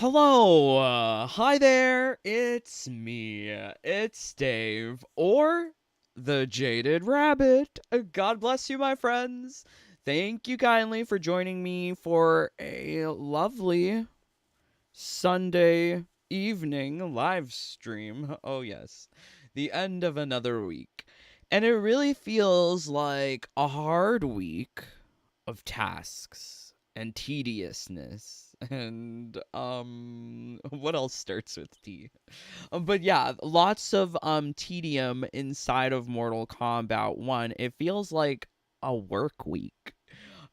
Hello, hi there, it's me, it's Dave, or the Jaded Rabbit. God bless you, my friends. Thank you kindly for joining me for a lovely Sunday evening live stream. Oh, yes, the end of another week. And it really feels like a hard week of tasks and tediousness and what else starts with T? But yeah, lots of tedium inside of Mortal Kombat 1. It feels like a work week.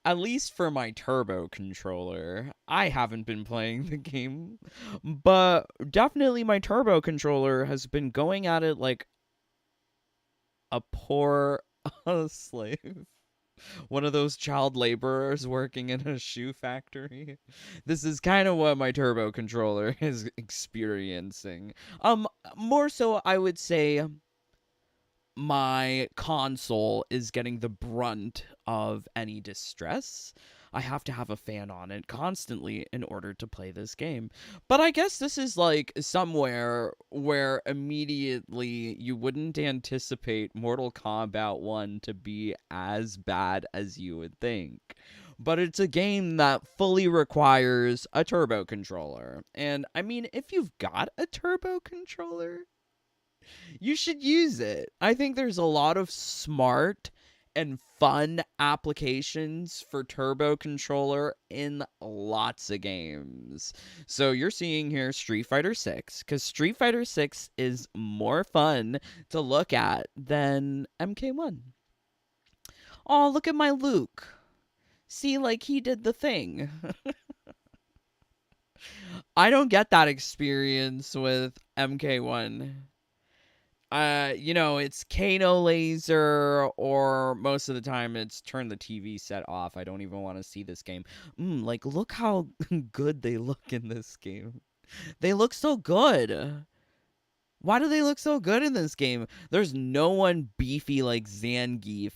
At least for my turbo controller. I haven't been playing the game, but definitely my turbo controller has been going at it like a poor slave. One of those child laborers working in a shoe factory. This is kind of what my turbo controller is experiencing. More so I would say my console is getting the brunt of any distress. I have to have a fan on it constantly in order to play this game. But I guess this is like somewhere where immediately you wouldn't anticipate Mortal Kombat 1 to be as bad as you would think. But it's a game that fully requires a turbo controller. And I mean, if you've got a turbo controller, you should use it. I think there's a lot of smart and fun applications for turbo controller in lots of games. So you're seeing here Street Fighter 6 cuz Street Fighter 6 is more fun to look at than MK1. Oh, look at my Luke. See, like he did the thing. I don't get that experience with MK1. It's Kano laser, or most of the time it's turn the TV set off. I don't even want to see this game. Like, look how good they look in this game. They look so good. Why do they look so good in this game? There's no one beefy like Zangief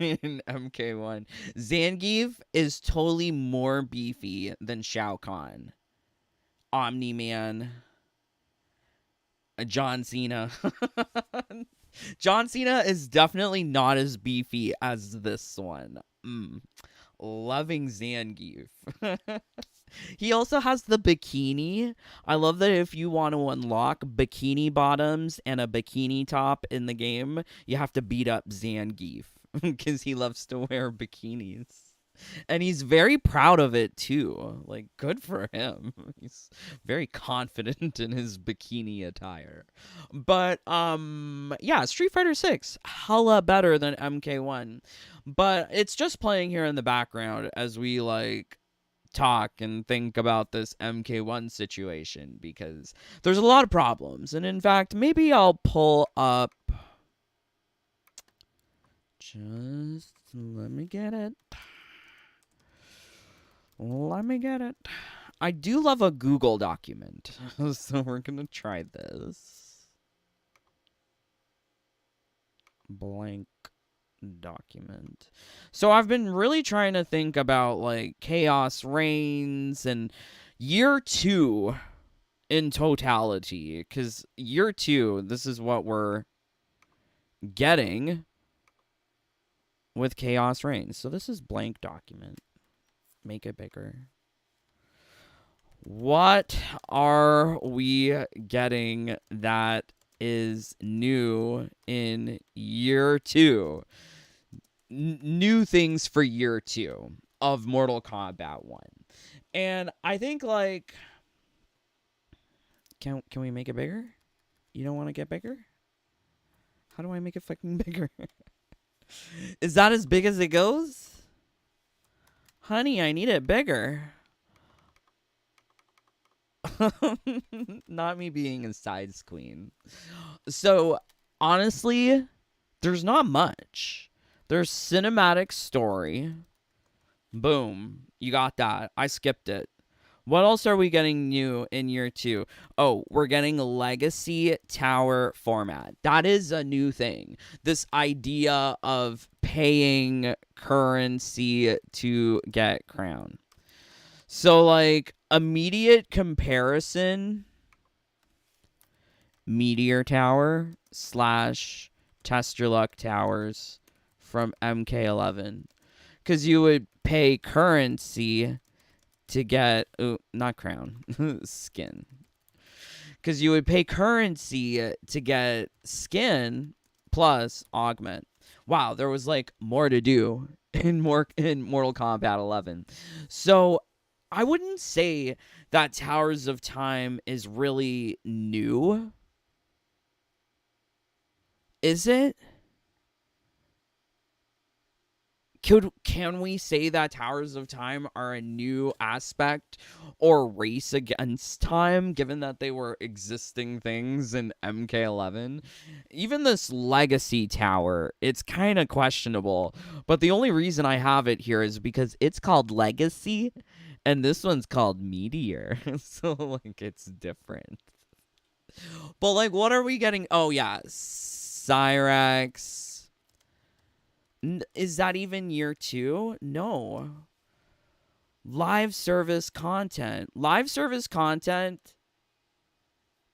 in MK1. Zangief is totally more beefy than Shao Kahn, Omni Man, John Cena. John Cena is definitely not as beefy as this one. Loving Zangief. He also has the bikini. I love that if you want to unlock bikini bottoms and a bikini top in the game, you have to beat up Zangief because he loves to wear bikinis. And he's very proud of it too. Like, good for him. He's very confident in his bikini attire. But yeah, Street Fighter 6 hella better than MK1. But it's just playing here in the background as we like talk and think about this MK1 situation because there's a lot of problems. And in fact, maybe I'll pull up, just let me get it. Let me get it. I do love a Google document, so we're gonna try this. Blank document. So I've been really trying to think about like Chaos Reigns and year 2 in totality, because year 2, this is what we're getting with Chaos Reigns. So this is blank document. Make it bigger. What are we getting that is new in year 2? New things for year 2 of Mortal Kombat 1. And I think like can we make it bigger? You don't want to get bigger? How do I make it fucking bigger? Is that as big as it goes? Honey, I need it bigger. Not me being a size queen. So, honestly, there's not much. There's cinematic story. Boom. You got that. I skipped it. What else are we getting new in year 2? Oh, we're getting legacy tower format. That is a new thing. This idea of paying currency to get crown. So, like, immediate comparison, Meteor Tower slash Test Your Luck Towers from MK11. Because you would pay currency to get, not crown, skin. Because you would pay currency to get skin plus augment. Wow, there was like more to do in Mortal Kombat 11. So I wouldn't say that Towers of Time is really new. Is it? Can we say that Towers of Time are a new aspect or race against time, given that they were existing things in MK11? Even this Legacy Tower, it's kind of questionable, but the only reason I have it here is because it's called Legacy, and this one's called Meteor, so, like, it's different. But, like, what are we getting? Oh, yeah, Cyrax. Is that even year 2? No. Live service content. Live service content.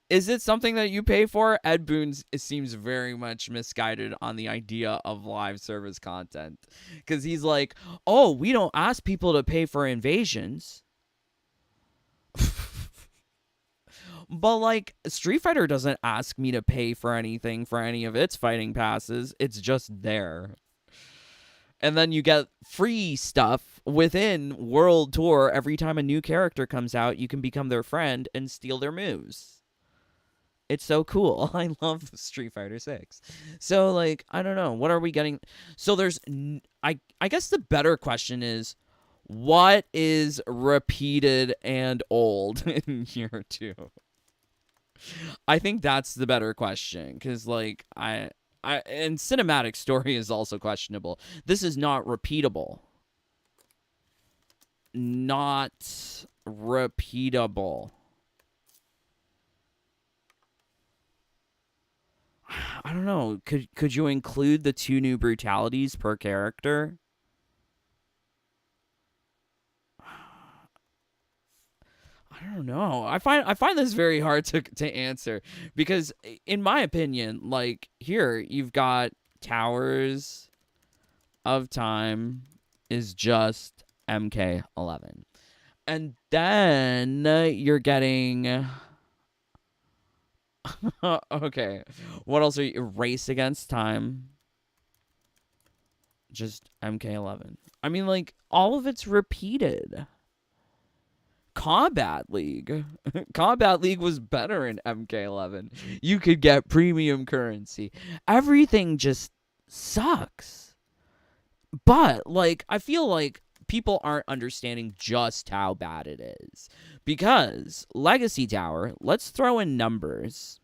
Is it something that you pay for? Ed Boon seems very much misguided on the idea of live service content. Because he's like, oh, we don't ask people to pay for invasions. But, like, Street Fighter doesn't ask me to pay for anything for any of its fighting passes. It's just there. And then you get free stuff within World Tour. Every time a new character comes out, you can become their friend and steal their moves. It's so cool. I love Street Fighter 6. So, like, I don't know. What are we getting? So there's... I guess the better question is, what is repeated and old in year 2? I think that's the better question. Because, like, and cinematic story is also questionable. This is not repeatable. Not repeatable. I don't know. Could you include the 2 new brutalities per character? I don't know. I find this very hard to answer because, in my opinion, like, here you've got Towers of Time is just MK11, and then you're getting okay. What else are you? Race Against Time, just MK11. I mean, like, all of it's repeated. Combat League. Combat League was better in MK11. You could get premium currency. Everything just sucks. But, like, I feel like people aren't understanding just how bad it is. Because Legacy Tower, let's throw in numbers.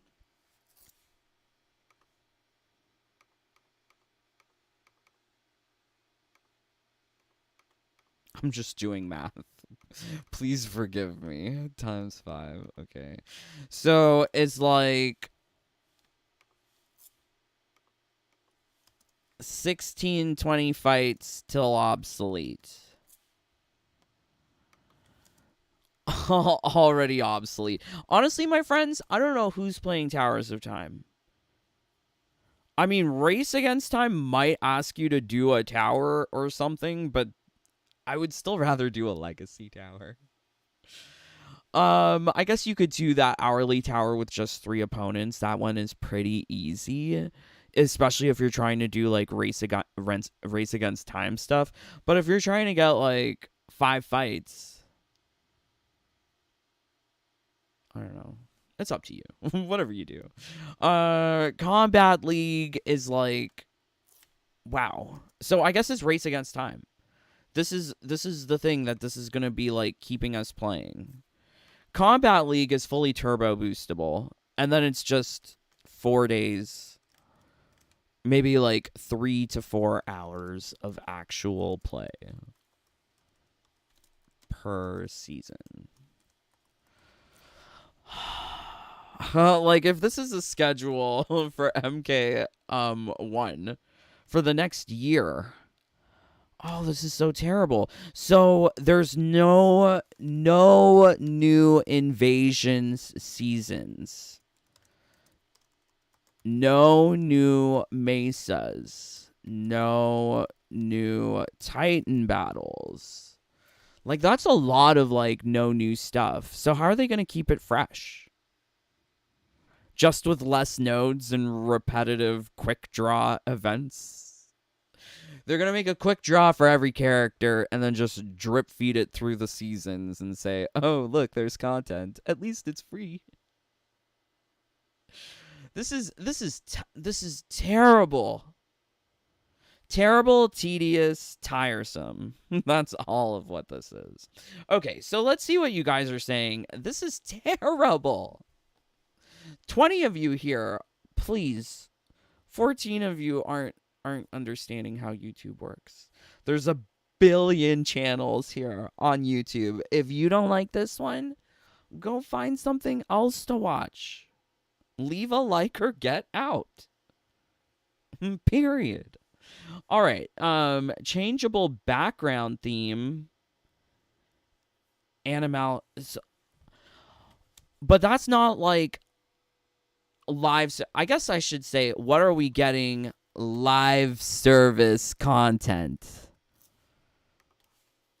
I'm just doing math. Please forgive me. Times 5. Okay. So it's like 16-20 fights till obsolete. Already obsolete. Honestly, my friends, I don't know who's playing Towers of Time. I mean, Race Against Time might ask you to do a tower or something, but I would still rather do a Legacy Tower. I guess you could do that hourly tower with just 3 opponents. That one is pretty easy, especially if you're trying to do, like, race against time stuff. But if you're trying to get, like, 5 fights, I don't know. It's up to you. Whatever you do. Combat League is like, wow. So I guess it's Race Against Time. This is the thing that this is gonna be, like, keeping us playing. Combat League is fully turbo boostable, and then it's just 4 days, maybe like 3 to 4 hours of actual play per season. Like, if this is a schedule for MK1 for the next year, Oh, this is so terrible. So there's no new invasions seasons. No new mesas. No new Titan battles. Like, that's a lot of, like, no new stuff. So how are they going to keep it fresh? Just with less nodes and repetitive quick draw events? They're going to make a quick draw for every character and then just drip feed it through the seasons and say, oh, look, there's content. At least it's free. This is terrible. Terrible, tedious, tiresome. That's all of what this is. Okay, so let's see what you guys are saying. This is terrible. 20 of you here, please. 14 of you aren't understanding how YouTube works. There's a billion channels here on YouTube. If you don't like this one, go find something else to watch. Leave a like or get out. Period. All right. Changeable background theme. Animal. But that's not like live. I guess I should say, what are we getting? Live service content.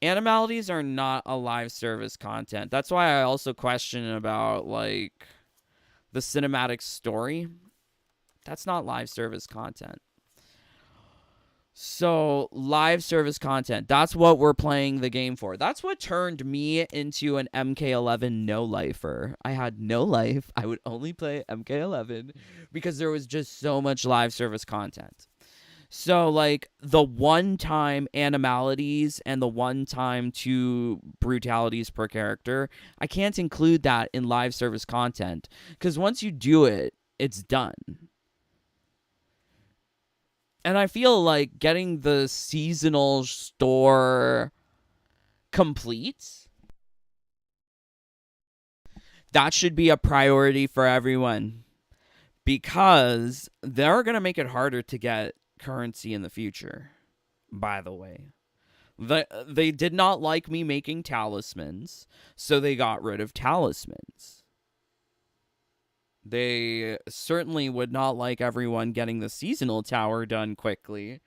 Animalities are not a live service content. That's why I also question about, like, the cinematic story. That's not live service content. So, live service content, that's what we're playing the game for. That's what turned me into an MK11 no-lifer. I had no life. I would only play MK11 because there was just so much live service content. So, like, the one-time animalities and the one-time 2 brutalities per character, I can't include that in live service content because once you do it, it's done. And I feel like getting the seasonal store complete, that should be a priority for everyone. Because they're going to make it harder to get currency in the future, by the way. They did not like me making talismans, so they got rid of talismans. They certainly would not like everyone getting the seasonal tower done quickly.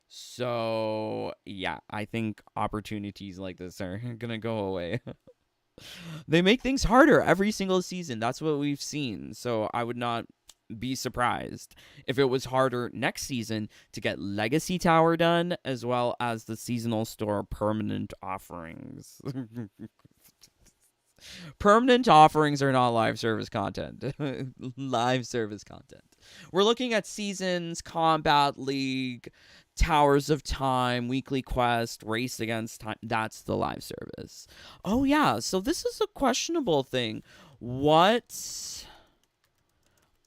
So, yeah, I think opportunities like this are going to go away. They make things harder every single season. That's what we've seen. So I would not be surprised if it was harder next season to get Legacy Tower done, as well as the seasonal store permanent offerings. Permanent offerings are not live service content. Live service content. We're looking at seasons, Combat League, Towers of Time, Weekly Quest, Race Against Time. That's the live service. Oh, yeah. So this is a questionable thing. What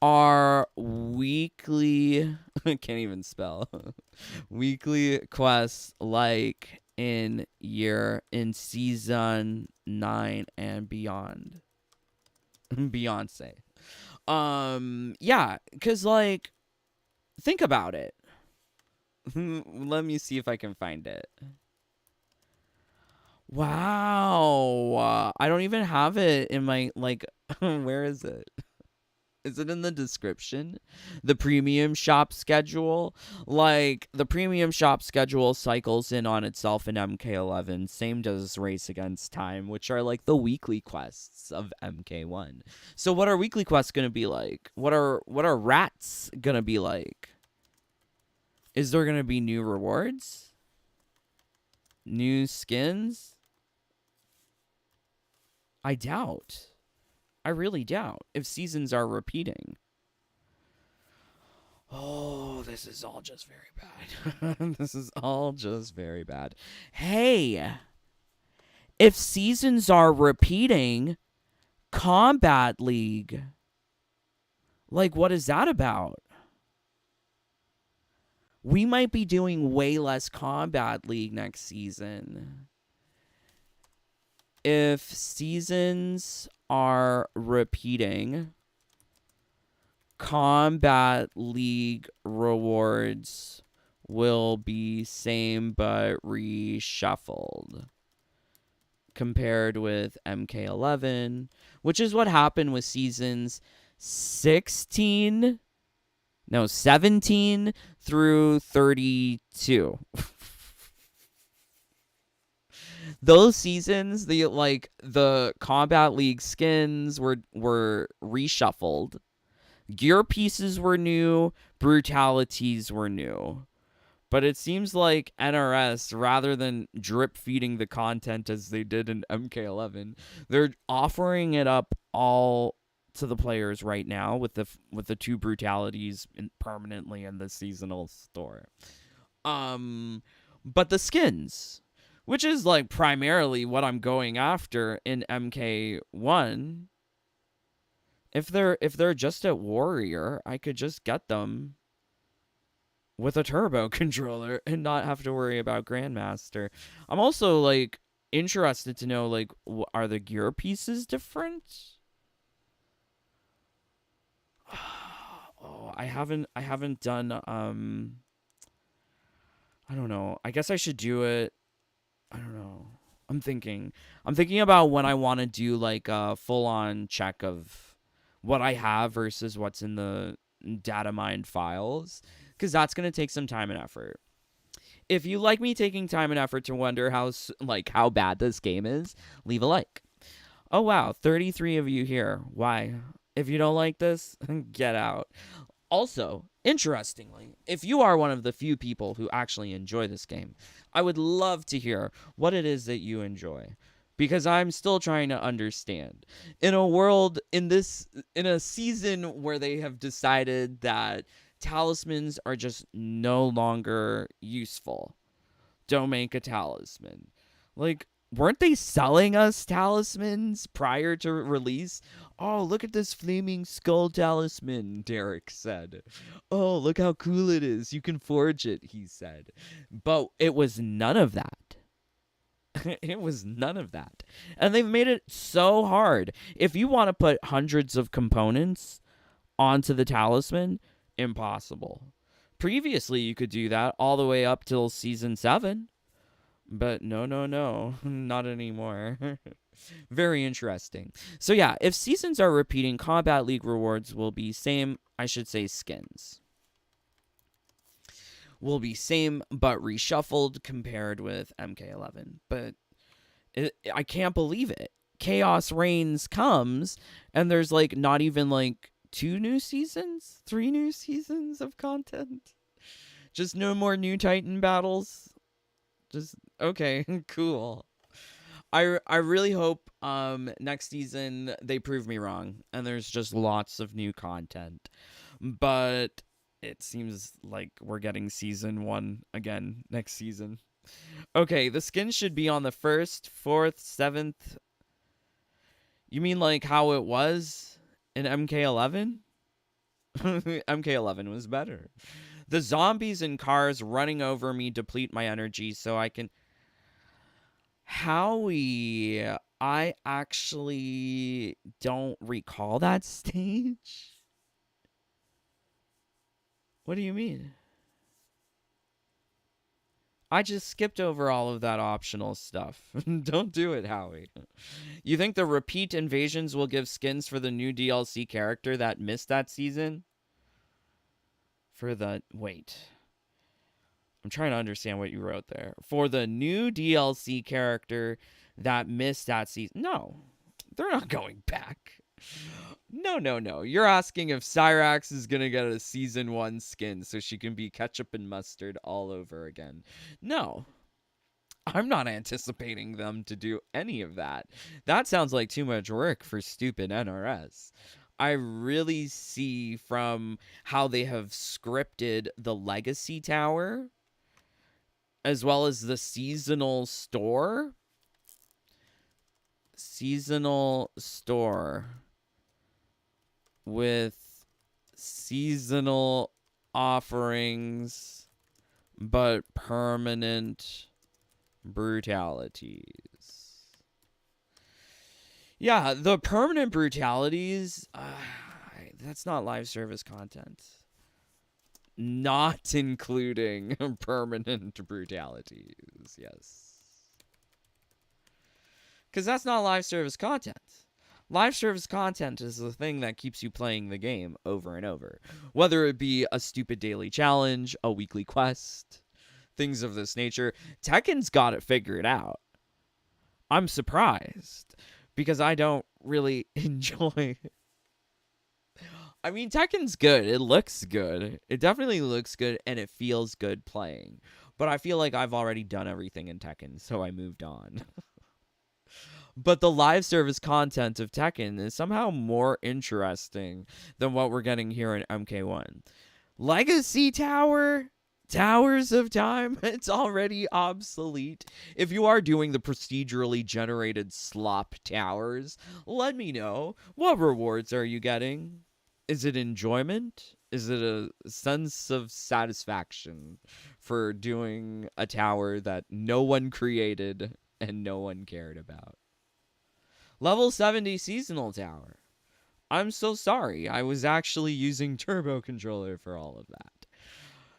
are weekly... I can't even spell. Weekly quests like in season 9 and beyond? Beyonce. Yeah, because, like, think about it. Let me see if I can find it. Wow. I don't even have it in my, like, where is it? Is it in the description? The premium shop schedule? Like, the premium shop schedule cycles in on itself in MK11. Same does Race Against Time, which are, like, the weekly quests of MK1. So what are weekly quests going to be like? What are rats going to be like? Is there going to be new rewards? New skins? I doubt. I really doubt if seasons are repeating. Oh, this is all just very bad. This is all just very bad. Hey, if seasons are repeating, Combat League, like, what is that about? We might be doing way less Combat League next season. If seasons are repeating, Combat League rewards will be same but reshuffled compared with MK11, which is what happened with seasons 17 through 32. Those seasons, the Combat League skins were reshuffled. Gear pieces were new, brutalities were new. But it seems like NRS, rather than drip feeding the content as they did in MK11, they're offering it up all to the players right now with the two brutalities permanently in the seasonal store. But the skins, which is like primarily what I'm going after in MK1, if they're just at Warrior, I could just get them with a turbo controller and not have to worry about Grandmaster. I'm also like interested to know, like, are the gear pieces different? Oh, I haven't done I don't know. I guess I should do it. I don't know. I'm thinking about when I want to do like a full-on check of what I have versus what's in the data mined files, because that's going to take some time and effort. If you like me taking time and effort to wonder how bad this game is, leave a like. Oh wow, 33 of you here. Why? If you don't like this, get out. Also, interestingly, if you are one of the few people who actually enjoy this game, I would love to hear what it is that you enjoy, because I'm still trying to understand. In a season where they have decided that talismans are just no longer useful, don't make a talisman. Like, weren't they selling us talismans prior to release? Oh, look at this flaming skull talisman, Derek said. Oh, look how cool it is. You can forge it, he said. But it was none of that. It was none of that. And they've made it so hard. If you want to put hundreds of components onto the talisman, impossible. Previously, you could do that all the way up till season 7. But no, not anymore. Very interesting. So yeah, if seasons are repeating, Combat League rewards will be same, I should say skins. Will be same but reshuffled compared with MK11. But I can't believe it. Chaos Reigns comes and there's like not even like 3 new seasons of content. Just no more new Titan battles. Just okay, cool. I really hope next season they prove me wrong and there's just lots of new content. But it seems like we're getting season 1 again next season. Okay, the skins should be on the 1st, 4th, 7th. You mean like how it was in MK11? MK11 was better. The zombies and cars running over me deplete my energy so I can... Howie, I actually don't recall that stage. What do you mean? I just skipped over all of that optional stuff. Don't do it, Howie. You think the repeat invasions will give skins for the new DLC character that missed that season? Wait. I'm trying to understand what you wrote there. For the new DLC character that missed that season. No, they're not going back. No. You're asking if Cyrax is going to get a season 1 skin so she can be ketchup and mustard all over again. No. I'm not anticipating them to do any of that. That sounds like too much work for stupid NRS. I really see from how they have scripted the Legacy Tower as well as the seasonal store. Seasonal store with seasonal offerings but permanent brutalities. Yeah, the permanent brutalities, that's not live service content. not including permanent brutalities. Yes. Because that's not live service content. Live service content is the thing that keeps you playing the game over and over. Whether it be a stupid daily challenge, a weekly quest, things of this nature. Tekken's got it figured out. I'm surprised because I don't really enjoy. I mean, Tekken's good. It looks good. It definitely looks good and it feels good playing. But I feel like I've already done everything in Tekken, so I moved on. But the live service content of Tekken is somehow more interesting than what we're getting here in MK1. Legacy Tower? Towers of Time? It's already obsolete. If you are doing the procedurally generated slop towers, let me know. What rewards are you getting? Is it enjoyment? Is it a sense of satisfaction for doing a tower that no one created and no one cared about? Level 70 Seasonal Tower. I'm so sorry. I was actually using Turbo Controller for all of that.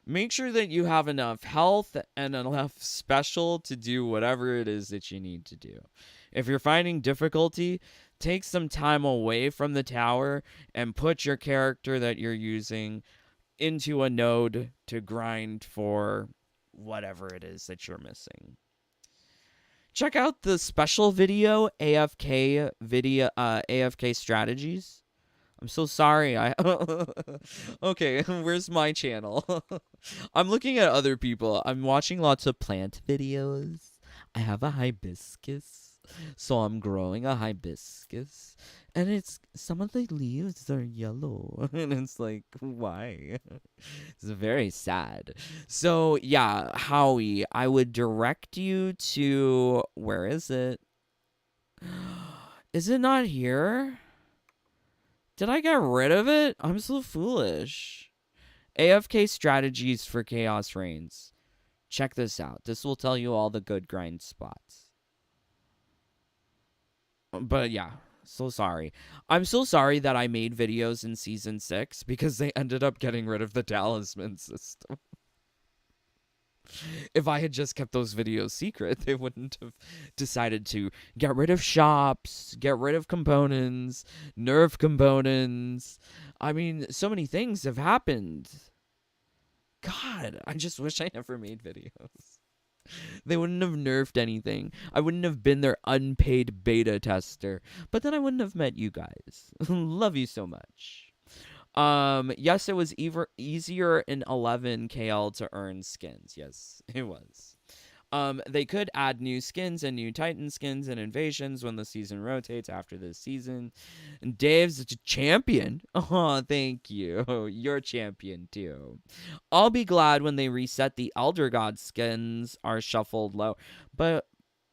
Make sure that you have enough health and enough special to do whatever it is that you need to do. If you're finding difficulty, take some time away from the tower and put your character that you're using into a node to grind for whatever it is that you're missing. Check out the special video, AFK strategies. I'm so sorry. Okay, where's my channel? I'm looking at other people. I'm watching lots of plant videos. I have a hibiscus, so I'm growing a hibiscus, and it's some of the leaves are yellow, and it's like, why? It's very sad. So yeah, Howie, I would direct you to, where is it? Is it not here? Did I get rid of it? I'm so foolish. AFK strategies for Chaos Reigns. Check this out. This will tell you all the good grind spots. But yeah, so sorry. I'm so sorry that I made videos in Season 6 because they ended up getting rid of the talisman system. If I had just kept those videos secret, they wouldn't have decided to get rid of shops, get rid of components, nerf components. I mean, so many things have happened. God, I just wish I never made videos. They wouldn't have nerfed anything. I wouldn't have been their unpaid beta tester. But then I wouldn't have met you guys. Love you so much. Yes, it was easier in 11 KL to earn skins. Yes, it was. They could add new skins and new Titan skins and invasions when the season rotates after this season. And Dave's a champion. Oh, thank you. You're champion too. I'll be glad when they reset the Elder God skins are shuffled low. But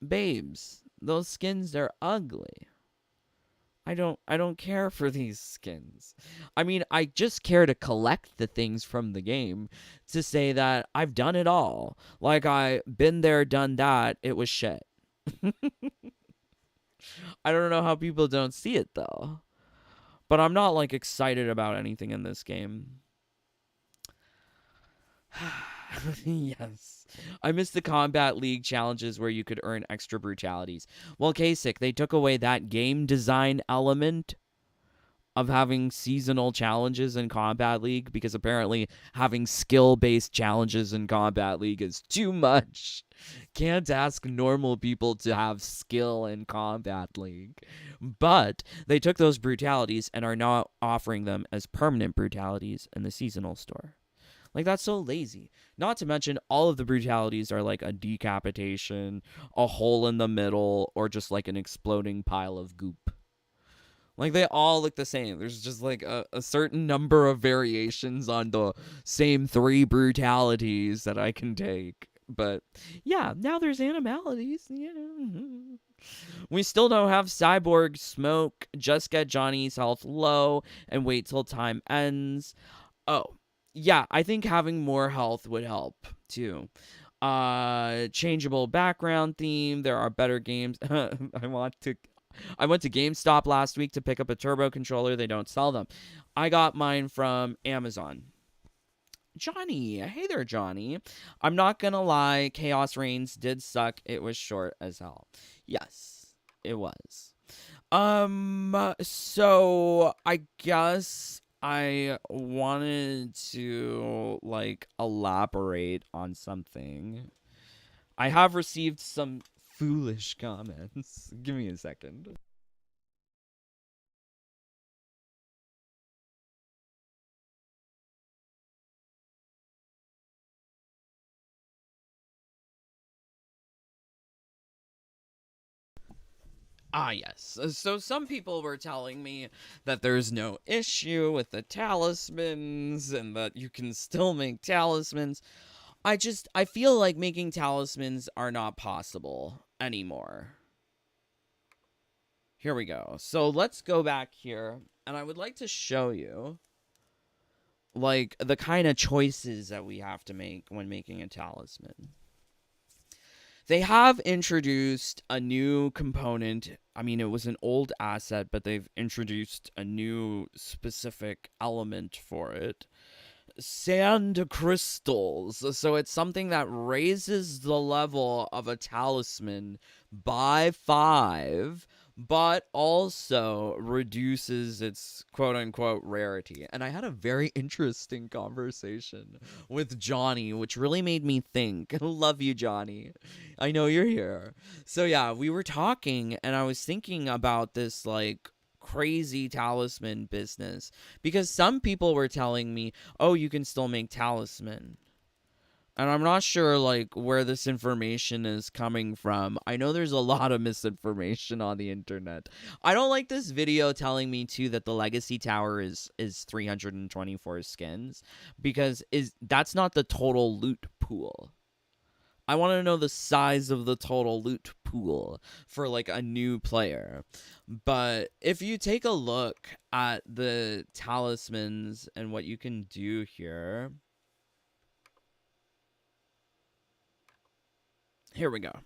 babes, those skins are ugly. I don't care for these skins. I mean, I just care to collect the things from the game to say that I've done it all. Like, I been there, done that. It was shit. I don't know how people don't see it, though. But I'm not, like, excited about anything in this game. Yes. I miss the Combat League challenges where you could earn extra brutalities. Well, Kasich, they took away that game design element of having seasonal challenges in Combat League because apparently having skill-based challenges in Combat League is too much. Can't ask normal people to have skill in Combat League. But they took those brutalities and are now offering them as permanent brutalities in the seasonal store. Like, that's so lazy. Not to mention, all of the brutalities are like a decapitation, a hole in the middle, or just like an exploding pile of goop. Like, they all look the same. There's just like a certain number of variations on the same 3 brutalities that I can take. But yeah, now there's animalities. Yeah. We still don't have Cyborg Smoke. Just get Johnny's health low and wait till time ends. Oh. Yeah, I think having more health would help, too. Changeable background theme. There are better games. I went to GameStop last week to pick up a turbo controller. They don't sell them. I got mine from Amazon. Johnny. Hey there, Johnny. I'm not gonna lie, Chaos Reigns did suck. It was short as hell. Yes, it was. So I guess I wanted to like elaborate on something. I have received some foolish comments. Give me a second. Ah, yes. So some people were telling me that there's no issue with the talismans and that you can still make talismans. I feel like making talismans are not possible anymore. Here we go. So let's go back here and I would like to show you like the kind of choices that we have to make when making a talisman. They have introduced a new component. I mean, it was an old asset, but they've introduced a new specific element for it. Sand crystals. So it's something that raises the level of a talisman by 5, but also reduces its quote unquote rarity. And I had a very interesting conversation with Johnny, which really made me think. Love you, Johnny. I know you're here. So yeah, we were talking and I was thinking about this like crazy talisman business because some people were telling me, "Oh, you can still make talisman." And I'm not sure like where this information is coming from. I know there's a lot of misinformation on the internet. I don't like this video telling me too that the legacy tower is 324 skins because is that's not the total loot pool. I want to know the size of the total loot pool for like a new player. But if you take a look at the talismans and what you can do here. Here we go.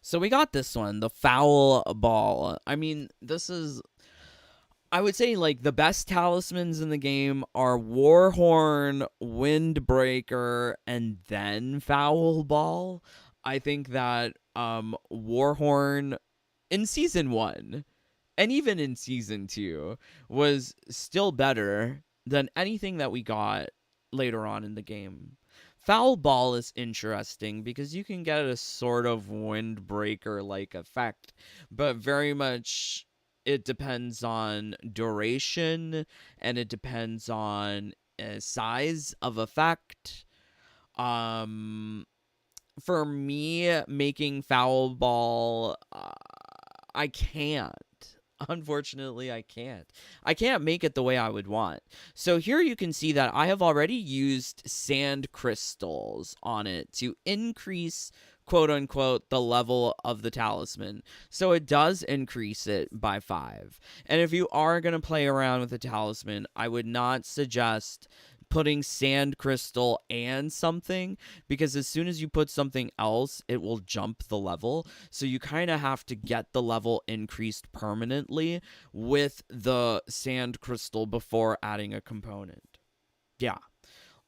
So we got this one, the foul ball. I mean, this is I would say like the best talismans in the game are Warhorn, Windbreaker, and then Foul Ball. I think that Warhorn in season 1 and even in season 2 was still better than anything that we got later on in the game. Foul Ball is interesting because you can get a sort of windbreaker like effect, but very much it depends on duration and it depends on size of effect. Um, for me, making Foul Ball, I can't. Unfortunately, I can't. I can't make it the way I would want. So here you can see that I have already used sand crystals on it to increase, quote unquote, the level of the talisman. So it does increase it by 5. And if you are going to play around with the talisman, I would not suggest putting sand crystal and something, because as soon as you put something else, it will jump the level. So you kind of have to get the level increased permanently with the sand crystal before adding a component. Yeah,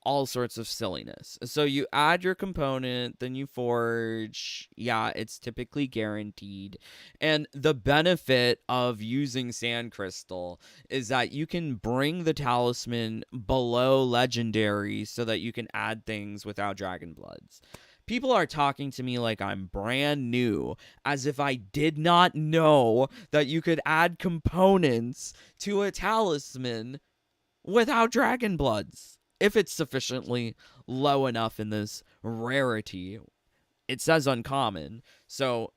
all sorts of silliness. So you add your component, then you forge. Yeah, it's typically guaranteed. And the benefit of using sand crystal is that you can bring the talisman below legendary so that you can add things without dragon bloods. People are talking to me like I'm brand new, as if I did not know that you could add components to a talisman without dragon bloods. If it's sufficiently low enough in this rarity, it says uncommon, so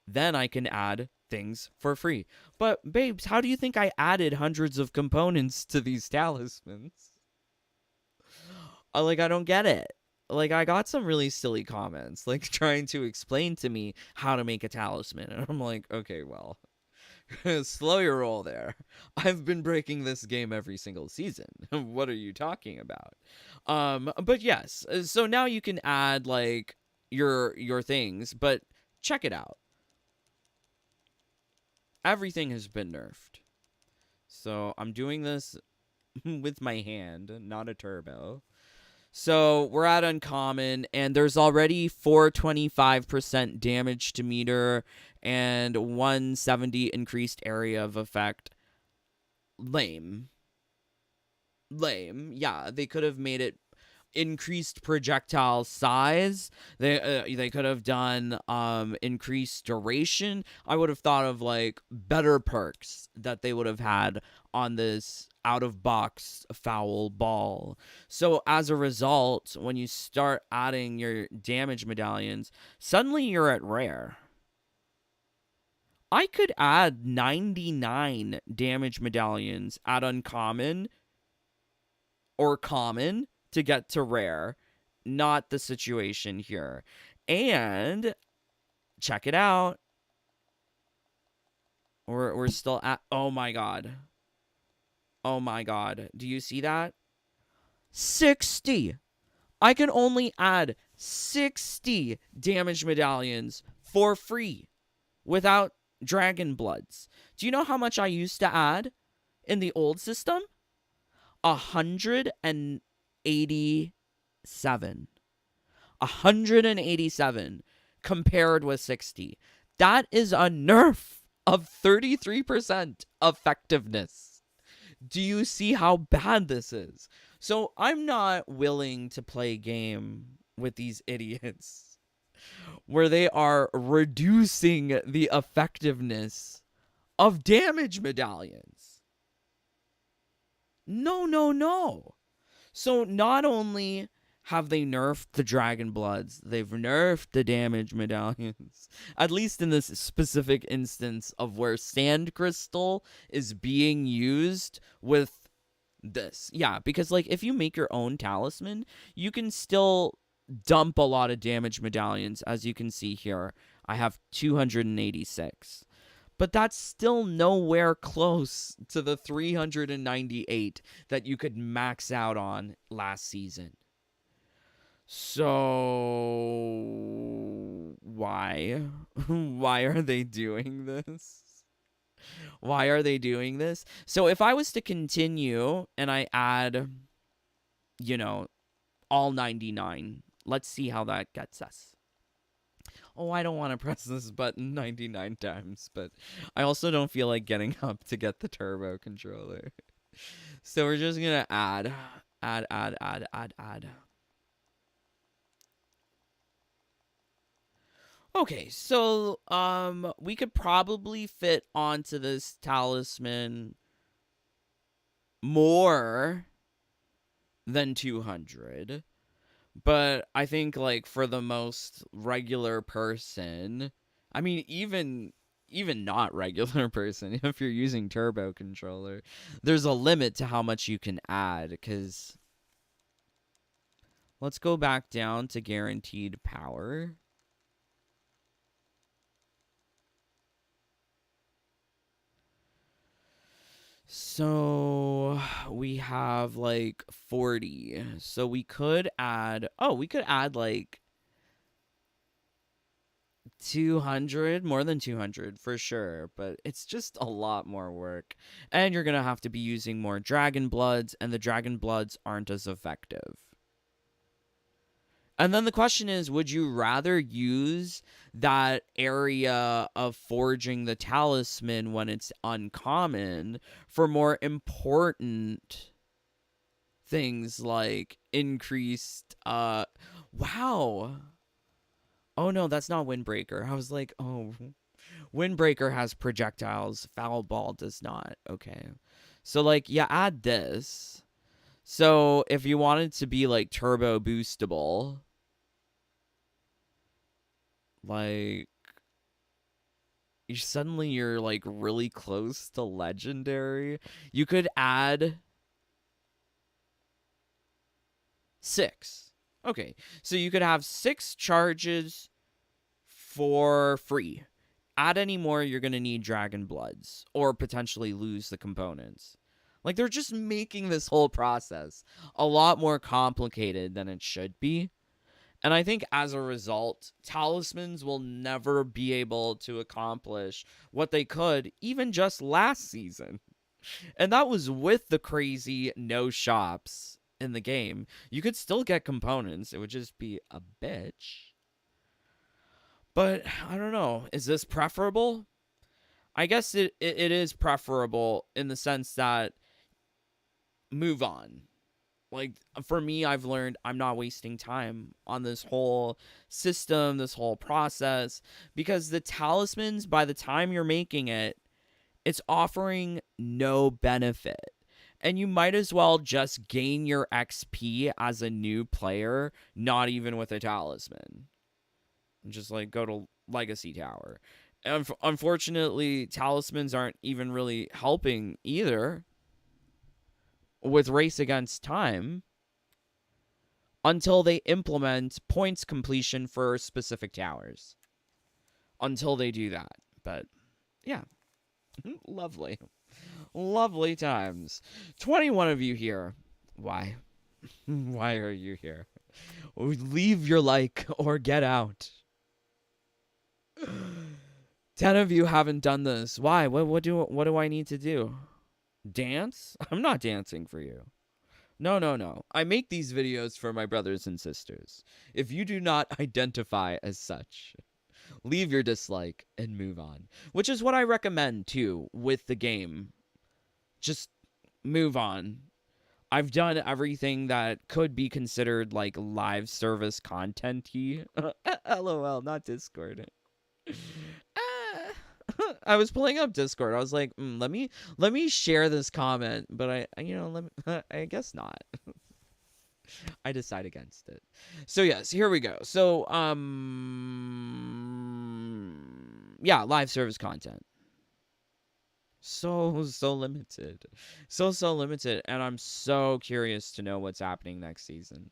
then I can add things for free. But babes, how do you think I added hundreds of components to these talismans? Like, I don't get it. Like, I got some really silly comments, like trying to explain to me how to make a talisman, and I'm like, okay, well, slow your roll there. I've been breaking this game every single season. What are you talking about? But yes, so now you can add like your things, but check it out. Everything has been nerfed. So I'm doing this with my hand, not a turbo. So we're at uncommon, and there's already 425% damage to meter and 170 increased area of effect. Lame. Lame. Yeah, they could have made it increased projectile size. They could have done increased duration. I would have thought of like better perks that they would have had on this out of box foul ball. So as a result, when you start adding your damage medallions, suddenly you're at rare. I could add 99 damage medallions at uncommon or common to get to rare. Not the situation here. And check it out. We're still at, oh my god. Oh my god. Do you see that? 60. I can only add 60 damage medallions for free without dragon bloods. Do you know how much I used to add in the old system? 187. 187 compared with 60. That is a nerf of 33% effectiveness. Do you see how bad this is? So I'm not willing to play a game with these idiots where they are reducing the effectiveness of damage medallions. No, no, no. So not only have they nerfed the Dragon Bloods, they've nerfed the damage medallions. At least in this specific instance of where Sand Crystal is being used with this. Yeah, because like if you make your own talisman, you can still dump a lot of damage medallions. As you can see here, I have 286. But that's still nowhere close to the 398 that you could max out on last season. So why? Why are they doing this? Why are they doing this? So if I was to continue and I add, all 99, let's see how that gets us. Oh, I don't want to press this button 99 times, but I also don't feel like getting up to get the turbo controller. So we're just going to add. Okay, so we could probably fit onto this talisman more than 200. But I think, like, for the most regular person, I mean, even not regular person, if you're using turbo controller, there's a limit to how much you can add, because let's go back down to guaranteed power. So we have like 40. So we could add, like 200, more than 200 for sure, but it's just a lot more work. And you're going to have to be using more Dragon Bloods, and the Dragon Bloods aren't as effective. And then the question is, would you rather use that area of forging the talisman when it's uncommon for more important things like increased, wow. Oh no, that's not Windbreaker. I was like, oh, Windbreaker has projectiles. Foul Ball does not. Okay. So like, yeah, add this. So if you wanted to be like turbo boostable, like, you're like really close to legendary. You could add 6. Okay, so you could have 6 charges for free. Add any more, you're going to need Dragon Bloods or potentially lose the components. Like, they're just making this whole process a lot more complicated than it should be. And I think as a result, talismans will never be able to accomplish what they could even just last season. And that was with the crazy no shops in the game. You could still get components. It would just be a bitch. But I don't know. Is this preferable? I guess it is preferable in the sense that move on. Like, for me, I've learned I'm not wasting time on this whole system, this whole process, because the talismans, by the time you're making it, it's offering no benefit. And you might as well just gain your XP as a new player, not even with a talisman. Just like go to Legacy Tower. And unfortunately, talismans aren't even really helping either with Race Against Time until they implement points completion for specific towers. Until they do that. But yeah, lovely. Lovely times. 21 of you here. Why? Why are you here? Leave your like or get out. 10 of you haven't done this. Why? What do I need to do? Dance? I'm not dancing for you. No. I make these videos for my brothers and sisters. If you do not identify as such, leave your dislike and move on. Which is what I recommend too with the game. Just move on. I've done everything that could be considered like live service content-y. LOL, not Discord. I was pulling up Discord. I was like, let me share this comment, but I guess not. I decide against it. So yes, here we go. So yeah, live service content. So limited. So limited, and I'm so curious to know what's happening next season.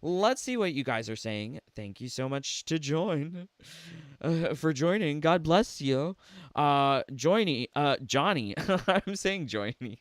Let's see what you guys are saying. Thank you so much to join. For joining. God bless you. Johnny. I'm saying Joiny.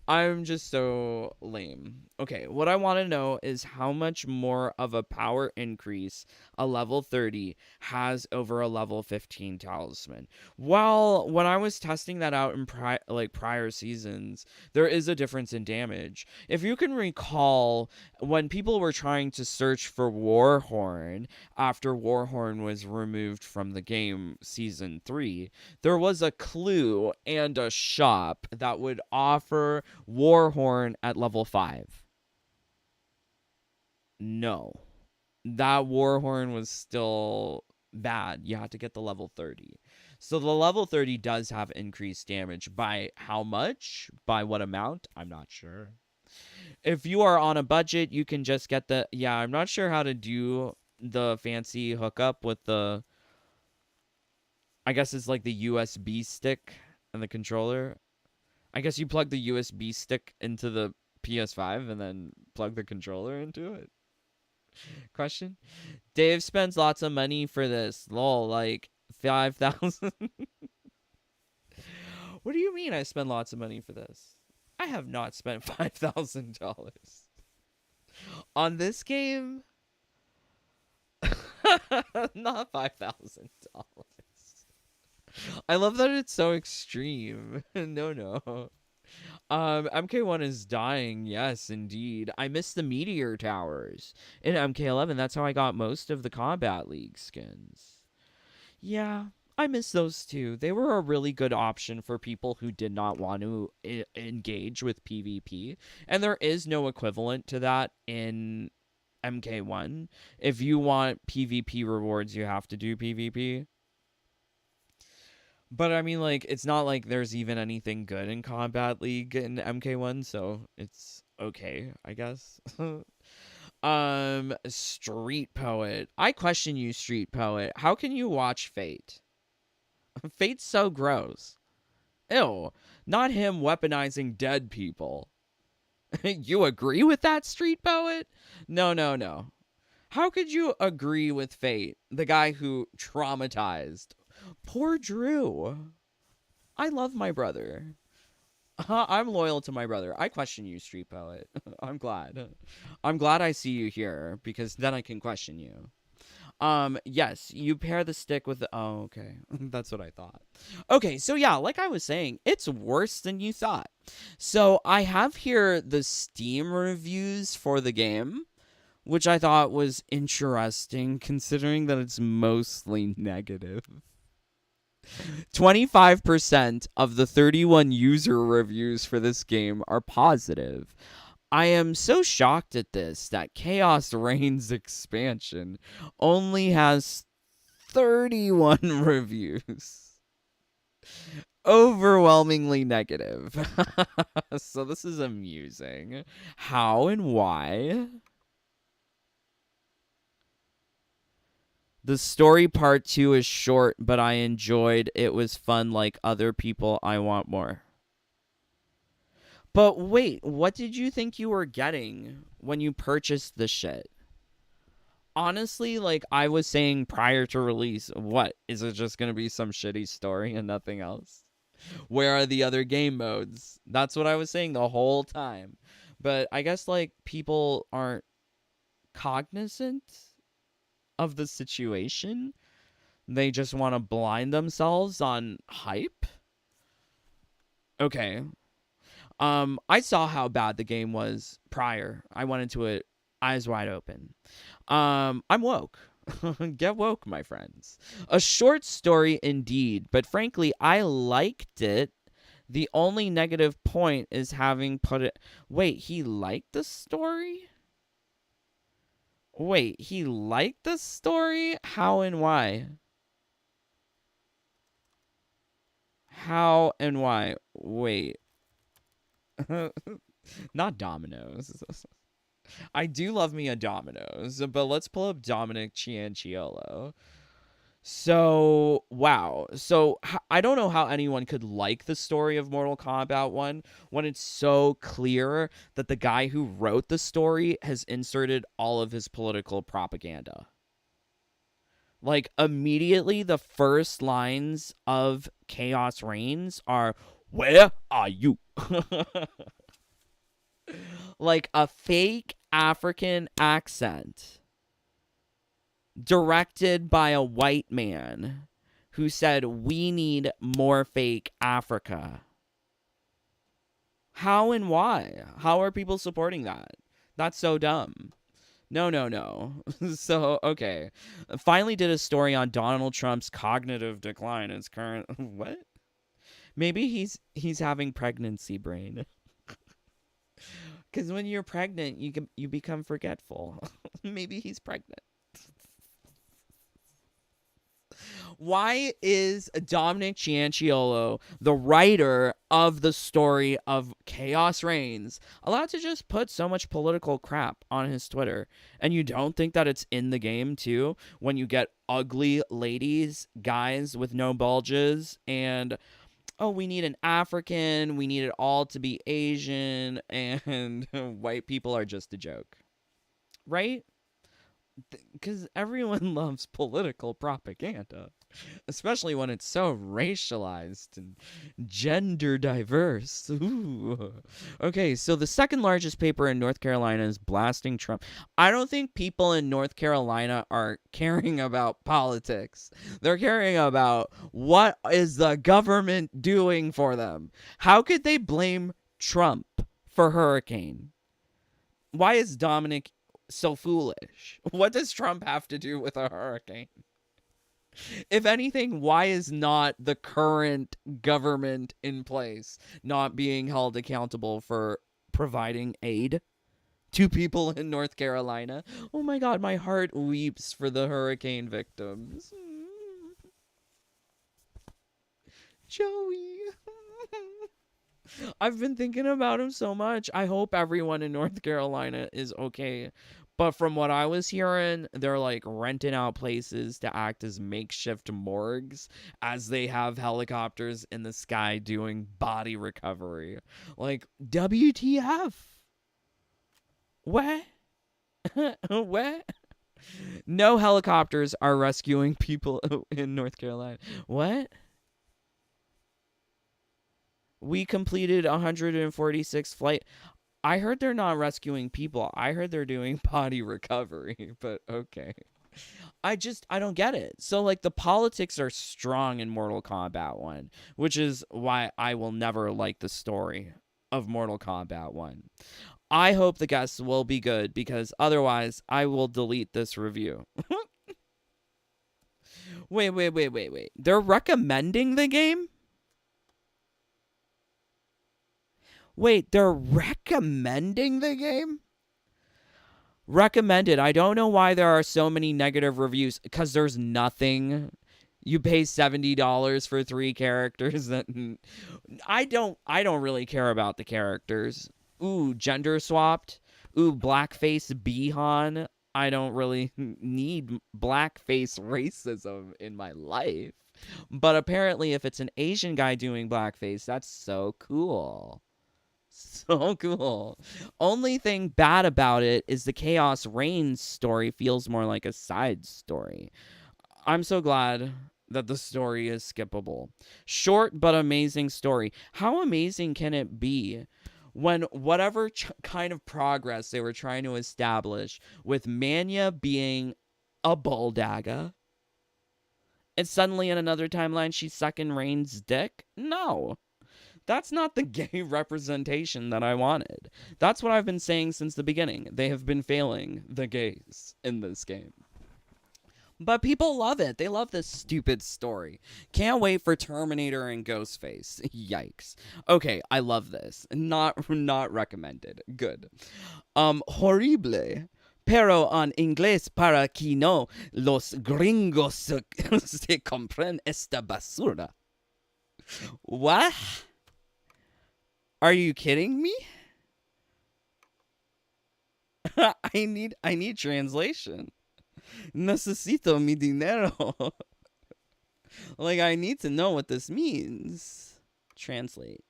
I'm just so lame. Okay, what I want to know is how much more of a power increase a level 30 has over a level 15 talisman. Well, when I was testing that out in prior seasons, there is a difference in damage. If you can recall, when people were trying to search for Warhorn after Warhorn was removed from the game season 3, there was a clue and a shop that would offer Warhorn at level 5. No. That Warhorn was still bad. You had to get the level 30. So the level 30 does have increased damage. By how much? By what amount? I'm not sure. If you are on a budget, you can just get the... Yeah, I'm not sure how to do the fancy hookup with the... I guess it's like the USB stick and the controller. I guess you plug the USB stick into the PS5 and then plug the controller into it. Question? Dave spends lots of money for this. Lol, like 5,000. What do you mean I spend lots of money for this? I have not spent $5,000 on this game. Not $5,000. I love that it's so extreme. No. MK1 is dying. Yes, indeed. I miss the meteor towers in MK11. That's how I got most of the Combat League skins. Yeah, I miss those too. They were a really good option for people who did not want to engage with PvP. And there is no equivalent to that in MK1. If you want PvP rewards, you have to do PvP. But I mean, like, it's not like there's even anything good in Combat League in MK1, so it's okay, I guess. Street Poet. I question you, Street Poet. How can you watch Fate? Fate's so gross. Ew. Not him weaponizing dead people. You agree with that, Street Poet? No. How could you agree with Fate, the guy who traumatized? Poor Drew. I love my brother. I'm loyal to my brother. I question you, Street Poet. I'm glad. I'm glad I see you here, because then I can question you. Yes, you pair the stick with the. Oh, okay. That's what I thought. Okay, so yeah, like I was saying, it's worse than you thought. So I have here the Steam reviews for the game, which I thought was interesting considering that it's mostly negative. 25% of the 31 user reviews for this game are positive. I am so shocked at this that Chaos Reigns expansion only has 31 reviews. Overwhelmingly negative. So this is amusing. How and why? The story part 2 is short, but I enjoyed. It was fun like other people. I want more. But wait, what did you think you were getting when you purchased the shit? Honestly, like I was saying prior to release, what? Is it just going to be some shitty story and nothing else? Where are the other game modes? That's what I was saying the whole time. But I guess like people aren't cognizant of the situation. They just want to blind themselves on hype. Okay. I saw how bad the game was prior. I went into it eyes wide open. I'm woke. Get woke, my friends. A short story indeed, but frankly, I liked it. The only negative point is having put it. Wait, he liked the story? Wait, he liked the story? How and why? How and why? Wait. Not Domino's. I do love me a Domino's, but let's pull up Dominic Cianciolo. So, wow. So, I don't know how anyone could like the story of Mortal Kombat 1 when it's so clear that the guy who wrote the story has inserted all of his political propaganda. Like, immediately, the first lines of Chaos Reigns are, "Where are you?" Like a fake African accent directed by a white man who said, "We need more fake Africa." How and why? How are people supporting that? That's so dumb. No, no, no. So, okay. Finally did a story on Donald Trump's cognitive decline. His current what? Maybe he's having pregnancy brain. Cuz when you're pregnant, you become forgetful. Maybe he's pregnant. Why is Dominic Cianciolo, the writer of the story of Chaos Reigns, allowed to just put so much political crap on his Twitter? And you don't think that it's in the game too? When you get ugly ladies, guys with no bulges, and oh, we need an African, we need it all to be Asian, and white people are just a joke. Right? Because everyone loves political propaganda, especially when it's so racialized and gender diverse. Ooh. Okay, so the second largest paper in North Carolina is blasting Trump. I don't think people in North Carolina are caring about politics. They're caring about what is the government doing for them. How could they blame Trump for hurricane? Why is Dominic so foolish? What does Trump have to do with a hurricane? If anything, why is not the current government in place not being held accountable for providing aid to people in North Carolina? Oh my god, my heart weeps for the hurricane victims. Joey. I've been thinking about him so much. I hope everyone in North Carolina is okay. But from what I was hearing, they're like renting out places to act as makeshift morgues as they have helicopters in the sky doing body recovery. Like, WTF? What? What? No helicopters are rescuing people in North Carolina. What? We completed 146 flight. I heard they're not rescuing people. I heard they're doing body recovery, but okay. I don't get it. So like the politics are strong in Mortal Kombat 1, which is why I will never like the story of Mortal Kombat 1. I hope the guests will be good because otherwise I will delete this review. Wait. They're recommending the game? Wait, they're recommending the game? Recommended. I don't know why there are so many negative reviews because there's nothing. You pay $70 for 3 characters that I don't really care about the characters. Ooh, gender swapped. Ooh, blackface Bihan. I don't really need blackface racism in my life. But apparently if it's an Asian guy doing blackface, that's so cool. So cool. Only thing bad about it is the Chaos Reigns story feels more like a side story. I'm so glad that the story is skippable. Short but amazing story. How amazing can it be when whatever kind of progress they were trying to establish with Manya being a bulldaga and suddenly in another timeline she's sucking Reigns' dick? No. That's not the gay representation that I wanted. That's what I've been saying since the beginning. They have been failing the gays in this game. But people love it. They love this stupid story. Can't wait for Terminator and Ghostface. Yikes. Okay, I love this. Not recommended. Good. Horrible. Pero en inglés para que no los gringos se compren esta basura. What? Are you kidding me? I need translation. Necesito mi dinero. Like, I need to know what this means. Translate.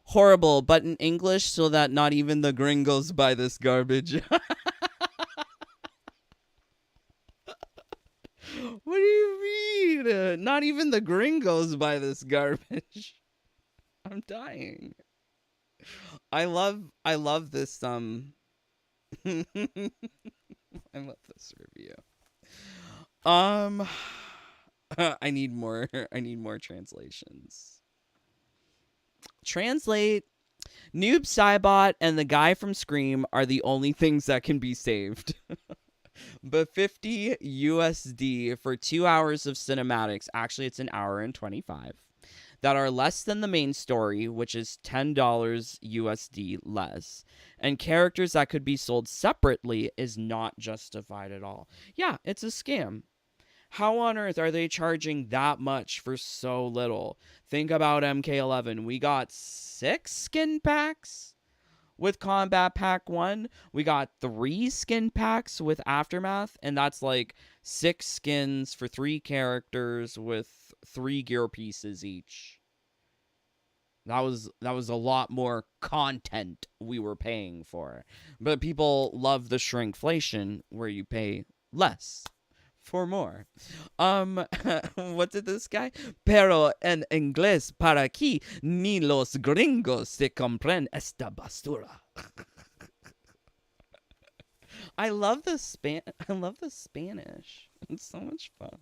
Horrible, but in English so that not even the gringos buy this garbage. What do you mean? Not even the gringos buy this garbage. I'm dying. I love this I love this review. I need more translations. Translate. Noob Saibot and the guy from Scream are the only things that can be saved. But 50 USD for 2 hours of cinematics. Actually, it's an hour and 25. That are less than the main story, which is $10 USD less. And characters that could be sold separately is not justified at all. Yeah, it's a scam. How on earth are they charging that much for so little? Think about MK11. We got 6 skin packs with Combat Pack 1. We got 3 skin packs with Aftermath. And that's like 6 skins for 3 characters with 3 gear pieces each. That was a lot more content we were paying for. But people love the shrinkflation where you pay less for more. What did this guy? Pero en inglés para aquí ni los gringos se compren esta basura. I love the Spanish. It's so much fun.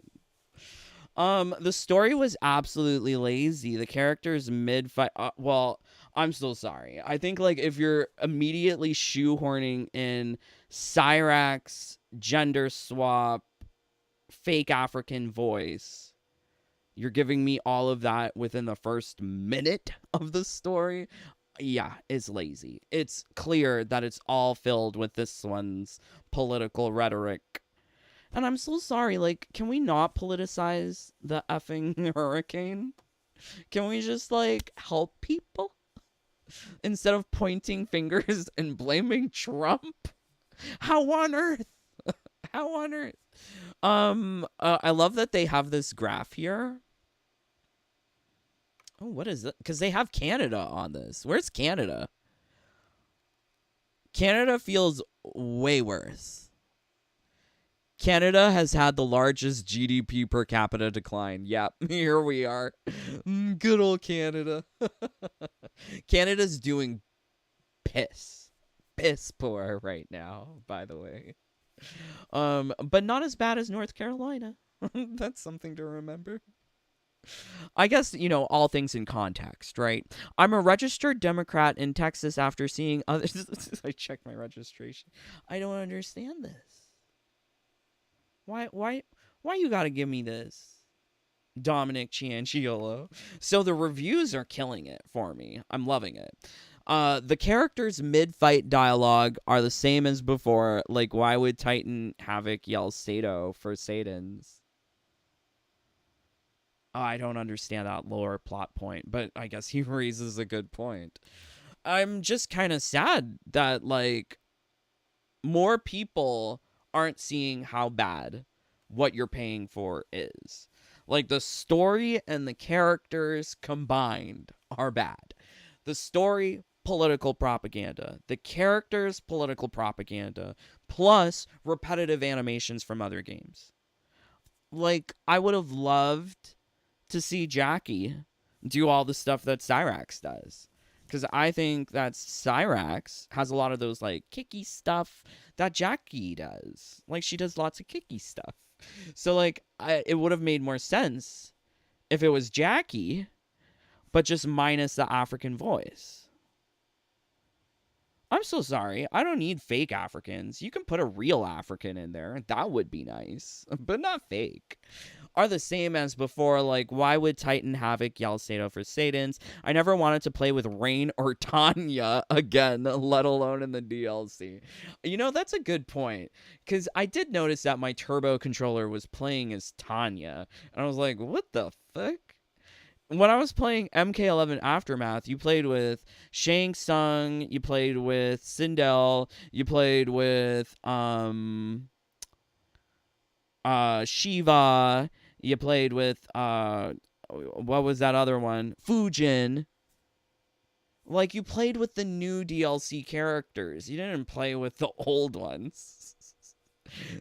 The story was absolutely lazy. The characters mid-fight... well, I'm still sorry. I think, like, if you're immediately shoehorning in Cyrax, gender swap, fake African voice, you're giving me all of that within the first minute of the story, yeah, it's lazy. It's clear that it's all filled with this one's political rhetoric. And I'm so sorry, like, can we not politicize the effing hurricane? Can we just, like, help people? Instead of pointing fingers and blaming Trump? How on earth? How on earth? I love that they have this graph here. Oh, what is it? Because they have Canada on this. Where's Canada? Canada feels way worse. Canada has had the largest GDP per capita decline. Yep, here we are. Good old Canada. Canada's doing piss poor right now, by the way. But not as bad as North Carolina. That's something to remember. I guess, all things in context, right? I'm a registered Democrat in Texas after seeing others. I checked my registration. I don't understand this. Why you gotta give me this? Dominic Cianciolo. So the reviews are killing it for me. I'm loving it. The characters mid-fight dialogue are the same as before. Like, why would Titan Havoc yell Sato for Satans? I don't understand that lower plot point, but I guess he raises a good point. I'm just kind of sad that, like, more people aren't seeing how bad what you're paying for is. Like, the story and the characters combined are bad. The story, political propaganda. The characters, political propaganda. Plus, repetitive animations from other games. Like, I would have loved to see Jackie do all the stuff that Cyrax does. Because I think that Cyrax has a lot of those, like, kicky stuff that Jackie does. Like, she does lots of kicky stuff. So, like, it would have made more sense if it was Jackie, but just minus the African voice. I'm so sorry. I don't need fake Africans. You can put a real African in there. That would be nice, but not fake. Are the same as before. Like, why would Titan Havoc yell Sato for Satans? I never wanted to play with Rain or Tanya again, let alone in the DLC. That's a good point. Because I did notice that my Turbo controller was playing as Tanya. And I was like, what the fuck? When I was playing MK11 Aftermath, you played with Shang Tsung, you played with Sindel, you played with Shiva, you played with what was that other one? Fujin. Like, you played with the new DLC characters. You didn't play with the old ones.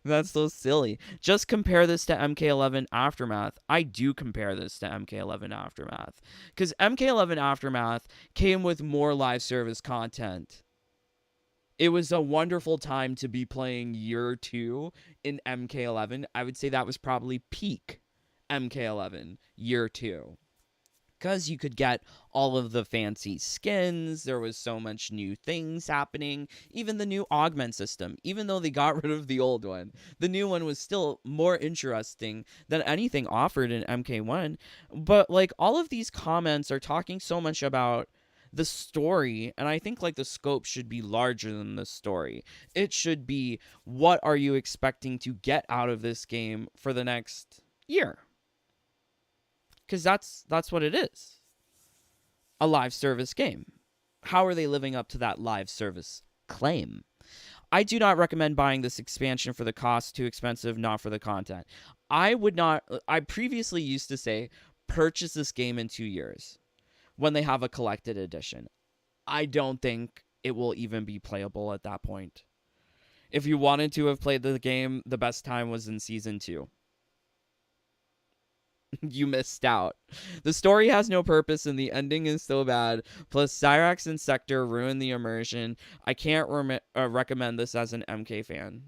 That's so silly. Just compare this to MK11 Aftermath. I do compare this to MK11 Aftermath. Because MK11 Aftermath came with more live service content. It was a wonderful time to be playing year 2 in MK11. I would say that was probably peak MK11 year 2. Because you could get all of the fancy skins. There was so much new things happening. Even the new augment system. Even though they got rid of the old one, the new one was still more interesting than anything offered in MK1. But, like, all of these comments are talking so much about the story, and I think, like, the scope should be larger than the story. It should be, what are you expecting to get out of this game for the next year? Because that's what it is. A live service game. How are they living up to that live service claim? I do not recommend buying this expansion for the cost. Too expensive, not for the content. I previously used to say, purchase this game in 2 years when they have a collected edition. I don't think it will even be playable at that point. If you wanted to have played the game, the best time was in Season 2. You missed out. The story has no purpose and the ending is so bad. Plus, Cyrax and Sector ruin the immersion. I can't recommend this as an MK fan.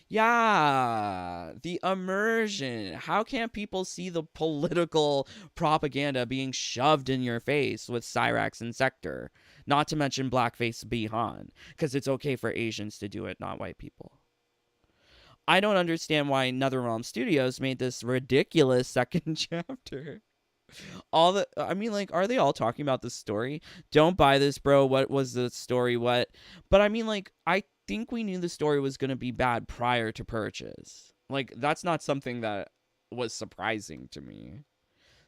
Yeah, the immersion. How can't people see the political propaganda being shoved in your face with Cyrax and Sector? Not to mention Blackface Bihan, because it's okay for Asians to do it, not white people. I don't understand why NetherRealm Studios made this ridiculous second chapter. Are they all talking about the story? Don't buy this, bro. What was the story? What? But I think we knew the story was going to be bad prior to purchase. Like, that's not something that was surprising to me.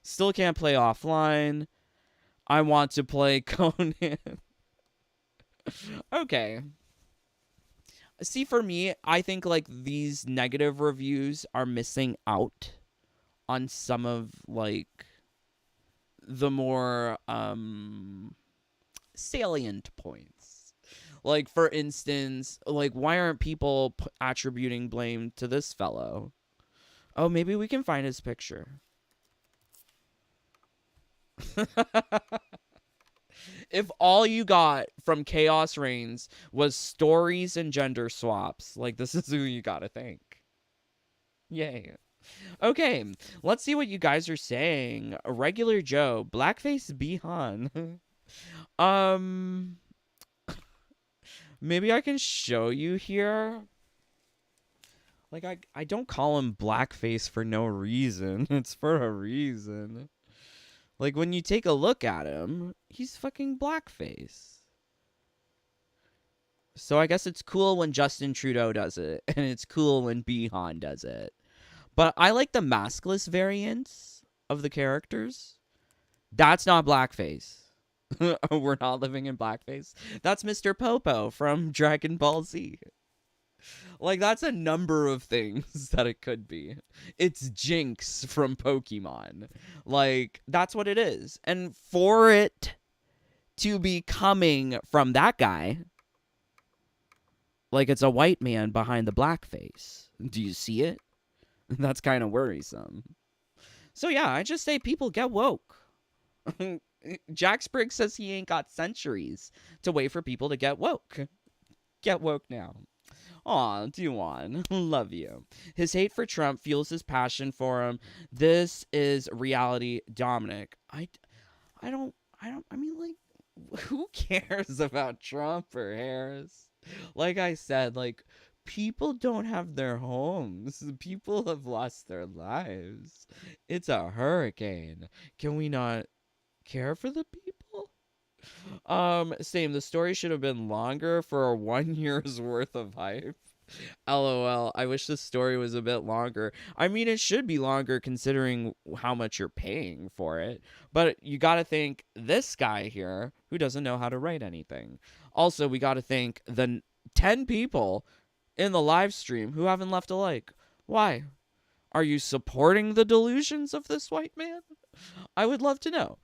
Still can't play offline. I want to play Conan. Okay. See, for me, I think, like, these negative reviews are missing out on some of, like, the more salient points. Like, for instance, like, why aren't people attributing blame to this fellow? Oh, maybe we can find his picture. If all you got from Chaos Reigns was stories and gender swaps, like, this is who you gotta thank. Yay. Okay, let's see what you guys are saying. Regular Joe, Blackface Bihan. um, maybe I can show you here. Like, I don't call him Blackface for no reason. It's for a reason. Like, when you take a look at him, he's fucking Blackface. So I guess it's cool when Justin Trudeau does it, and it's cool when Bihan does it. But I like the maskless variants of the characters. That's not blackface. We're not living in blackface. That's Mr. Popo from Dragon Ball Z. Like, that's a number of things that it could be. It's Jinx from Pokemon. Like, that's what it is. And for it to be coming from that guy, like, it's a white man behind the blackface. Do you see it? That's kind of worrisome. So yeah, I just say people get woke. Jack Spriggs says he ain't got centuries to wait for people to get woke. Get woke now. Aw, Duan, love you. His hate for Trump fuels his passion for him. This is reality, Dominic. I mean, like, who cares about Trump or Harris? Like I said, like, people don't have their homes. People have lost their lives. It's a hurricane. Can we not care for the people? Same. The story should have been longer for a 1 year's worth of hype. LOL. I wish the story was a bit longer. I mean, it should be longer considering how much you're paying for it. But you gotta think this guy here who doesn't know how to write anything. Also, we gotta think the 10 people in the live stream who haven't left a like. Why? Are you supporting the delusions of this white man? I would love to know.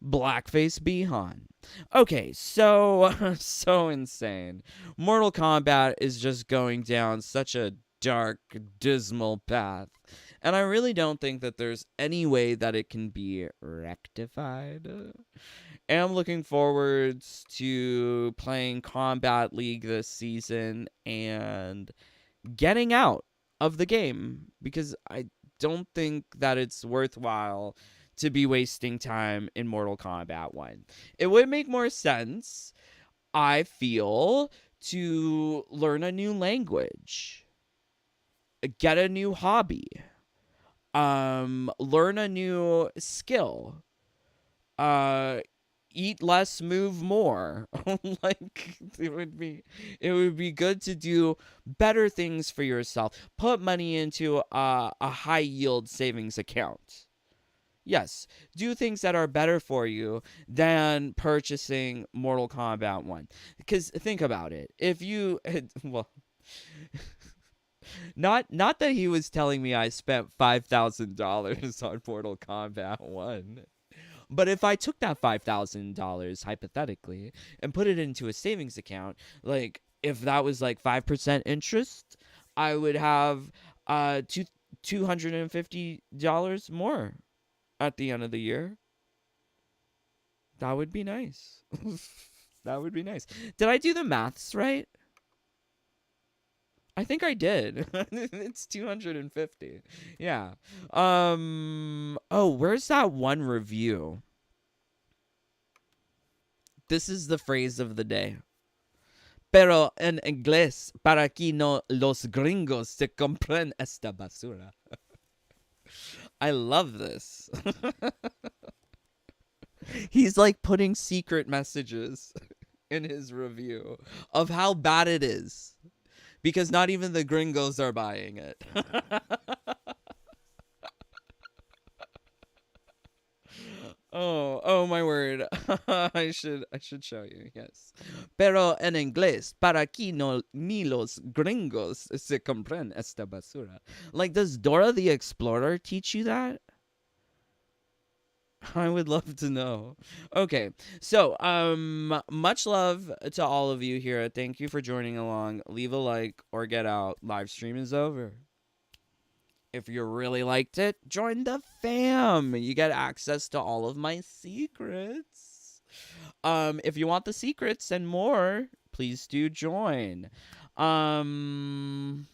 Blackface Bihan. Okay, so so insane. Mortal Kombat is just going down such a dark, dismal path. And I really don't think that there's any way that it can be rectified. Am looking forward to playing Combat League this season and getting out of the game because I don't think that it's worthwhile to be wasting time in Mortal Kombat 1. It would make more sense, I feel, to learn a new language, get a new hobby, learn a new skill, eat less, move more. Like, it would be good to do better things for yourself. Put money into a high yield savings account. Yes, do things that are better for you than purchasing Mortal Kombat 1. Because think about it. If you well, not that he was telling me I spent $5,000 on Mortal Kombat 1. But if I took that $5,000 hypothetically and put it into a savings account, like if that was like 5% interest, I would have $250 more at the end of the year. That would be nice. That would be nice. Did I do the maths right? I think I did. It's 250. Yeah. Oh, where's that one review? This is the phrase of the day. Pero en inglés, para aquí no los gringos se compren esta basura. I love this. He's like putting secret messages in his review of how bad it is. Because not even the gringos are buying it. Oh my word. I should show you. Yes. Pero en inglés, para aquí no ni los gringos se compren esta basura. Like, does Dora the Explorer teach you that? I would love to know. Okay, so much love to all of you here. Thank you for joining along. Leave a like or get out. Live stream is over. If you really liked it, join the fam. You get access to all of my secrets. If you want the secrets and more, please do join. Um,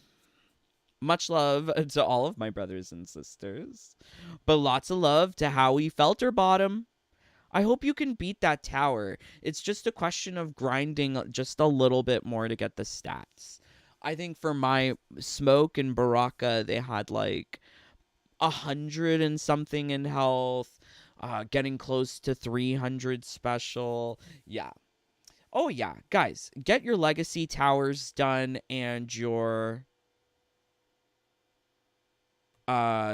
Much love to all of my brothers and sisters, but lots of love to Howie Felterbottom. I hope you can beat that tower. It's just a question of grinding just a little bit more to get the stats. I think for my Smoke and Baraka, they had like 100 and something in health, getting close to 300 special. Yeah. Oh, yeah. Guys, get your legacy towers done and your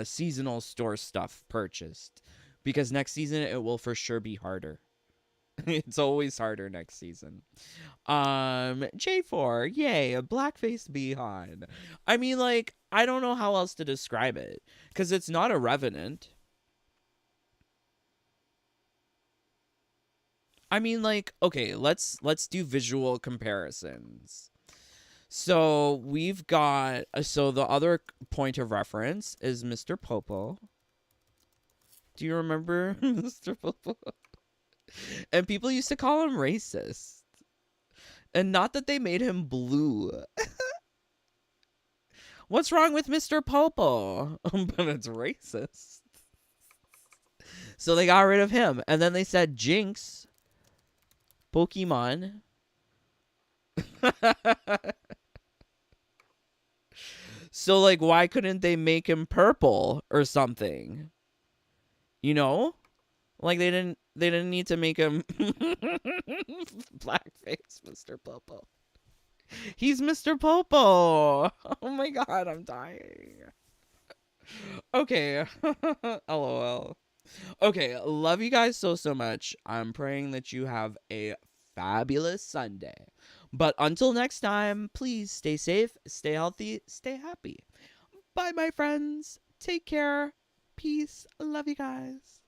seasonal store stuff purchased, because next season it will for sure be harder. It's always harder next season. J4, yay, a blackface behind. I mean, like, I don't know how else to describe it, because it's not a revenant. I mean, like, okay, let's do visual comparisons. So we've got, so the other point of reference is Mr. Popo. Do you remember Mr. Popo? And people used to call him racist. And not that they made him blue. What's wrong with Mr. Popo? But it's racist. So they got rid of him. And then they said Jinx, Pokemon. So, like, why couldn't they make him purple or something? You know? Like, they didn't need to make him blackface Mr. Popo. He's Mr. Popo. Oh my god, I'm dying. Okay. LOL. Okay, love you guys so much. I'm praying that you have a fabulous Sunday. But until next time, please stay safe, stay healthy, stay happy. Bye, my friends. Take care. Peace. Love you guys.